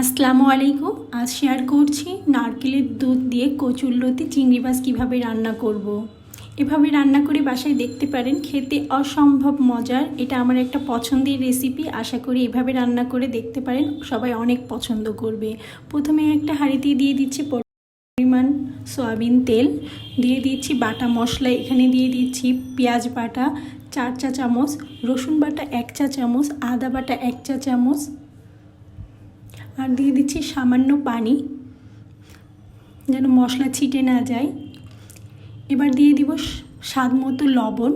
আসসালামু আলাইকুম। আজ শেয়ার করছি নারকেলের দুধ দিয়ে কচুরলতি চিংড়ি মাছ কীভাবে রান্না করব। এভাবে রান্না করে বাসায় দেখতে পারেন, খেতে অসম্ভব মজার। এটা আমার একটা পছন্দের রেসিপি। আশা করি এভাবে রান্না করে দেখতে পারেন, সবাই অনেক পছন্দ করবে। প্রথমে একটা হাঁড়িতে দিয়ে দিচ্ছি পরিমাণ সয়াবিন তেল, দিয়ে দিচ্ছি বাটা মশলা। এখানে দিয়ে দিচ্ছি পেঁয়াজ বাটা 4 চা চামচ, রসুন বাটা 1 চা চামচ, আদা বাটা 1 চা চামচ, আর দিয়ে দিচ্ছি সামান্য পানি যেন মশলা ছিটে না যায়। এবার দিয়ে দিব স্বাদ মতো লবণ।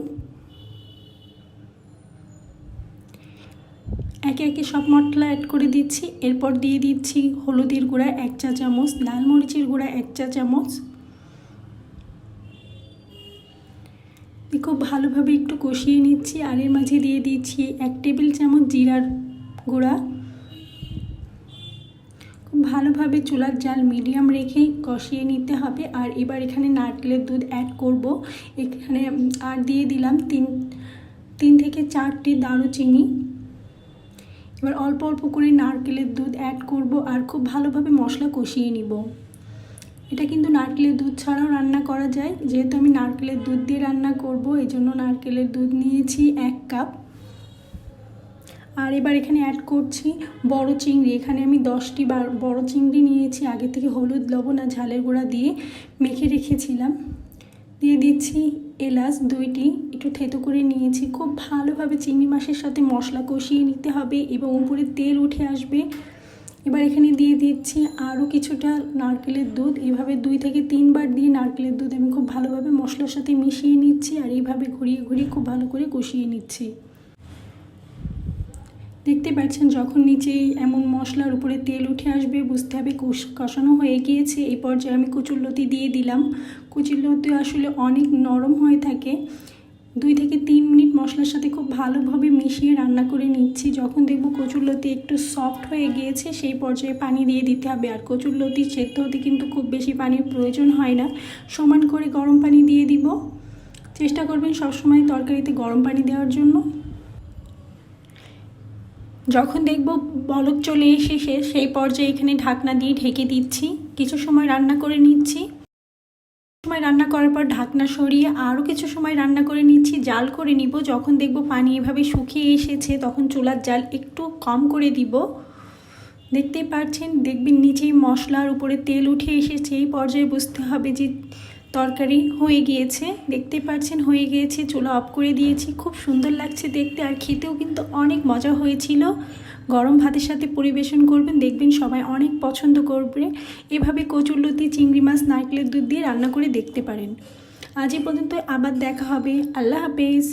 একে একে সব মশলা অ্যাড করে দিচ্ছি। এরপর দিয়ে দিচ্ছি হলুদের গুঁড়া 1 চা চামচ, লাল মরিচের গুঁড়া 1 চা চামচ। খুব ভালোভাবে একটু কষিয়ে নিচ্ছি। আর এর মাঝে দিয়ে দিচ্ছি 1 টেবিল চামচ জিরার গুঁড়া। ভালোভাবে চুলার জাল মিডিয়াম রেখেই কষিয়ে নিতে হবে। আর এবার এখানে নারকেলের দুধ অ্যাড করব। এখানে আর দিয়ে দিলাম 3 থেকে 4টি দারুচিনি। এবার অল্প অল্প করে নারকেলের দুধ অ্যাড করব আর খুব ভালোভাবে মশলা কষিয়ে নিব। এটা কিন্তু নারকেলের দুধ ছাড়াও রান্না করা যায়। যেহেতু আমি নারকেলের দুধ দিয়ে রান্না করব, এই জন্য নারকেলের দুধ নিয়েছি 1 কাপ। আর এবার এখানে অ্যাড করছি বড় চিংড়ি। এখানে আমি 10টি বড় চিংড়ি নিয়েছি, আগে থেকে হলুদ লবণ আর ঝালের গুঁড়া দিয়ে মেখে রেখেছিলাম। দিয়ে দিচ্ছি এলাচ 2টি, একটু থেতো করে নিয়েছি। খুব ভালোভাবে চিংড়ি মাছের সাথে মশলা কষিয়ে নিতে হবে এবং উপরে তেল উঠে আসবে। এবার এখানে দিয়ে দিচ্ছি আরও কিছুটা নারকেলের দুধ। এভাবে 2 থেকে 3 বার দিয়ে নারকেলের দুধ আমি খুব ভালোভাবে মশলার সাথে মিশিয়ে নিচ্ছি আর এইভাবে ঘুরিয়ে ঘুরিয়ে খুব ভালো করে কষিয়ে নিচ্ছি। দেখতে পাচ্ছেন যখন নিচে এমন মশলার উপরে তেল উঠে আসবে, বুঝতে হবে কষানো হয়ে গিয়েছে। এই পর্যায়ে আমি কচুরলতি দিয়ে দিলাম। কচুরলতি আসলে অনেক নরম হয়ে থাকে। 2 থেকে 3 মিনিট মশলার সাথে খুব ভালোভাবে মিশিয়ে রান্না করে নিচ্ছি। যখন দেখব কচুরলতি একটু সফট হয়ে গিয়েছে, সেই পর্যায়ে পানি দিয়ে দিতে হবে। আর কচুরলতি সেদ্ধ হতে কিন্তু খুব বেশি পানির প্রয়োজন হয় না। সমান করে গরম পানি দিয়ে দিব। চেষ্টা করবেন সবসময় তরকারিতে গরম পানি দেওয়ার জন্য। যখন দেখব বলক চলে এসেছে, সেই পর্যায়ে এখানে ঢাকনা দিয়ে ঢেকে দিচ্ছি। কিছু সময় রান্না করে নিচ্ছি। রান্না করার পর ঢাকনা সরিয়ে আরও কিছু সময় রান্না করে নিচ্ছি। জাল করে নিব। যখন দেখব পানি এভাবে শুকিয়ে এসেছে, তখন চুলার জাল একটু কম করে দিব। দেখতেই পাচ্ছেন, দেখবেন নিচেই মশলার উপরে তেল উঠে এসেছে। এই পর্যায়ে বুঝতে হবে যে তরকারি হয়ে গিয়েছে। দেখতে পাচ্ছেন হয়ে গিয়েছে। চুলা অফ করে দিয়েছি। খুব সুন্দর লাগছে দেখতে, আর খেতেও কিন্তু অনেক মজা হয়েছিল। গরম ভাতের সাথে পরিবেশন করবেন, দেখবেন সবাই অনেক পছন্দ করবে। এভাবে কচুরলতি চিংড়ি মাছ নারকেলের দুধ দিয়ে রান্না করে দেখতে পারেন। আজ এই পর্যন্ত, আবার দেখা হবে। আল্লাহ হাফেজ।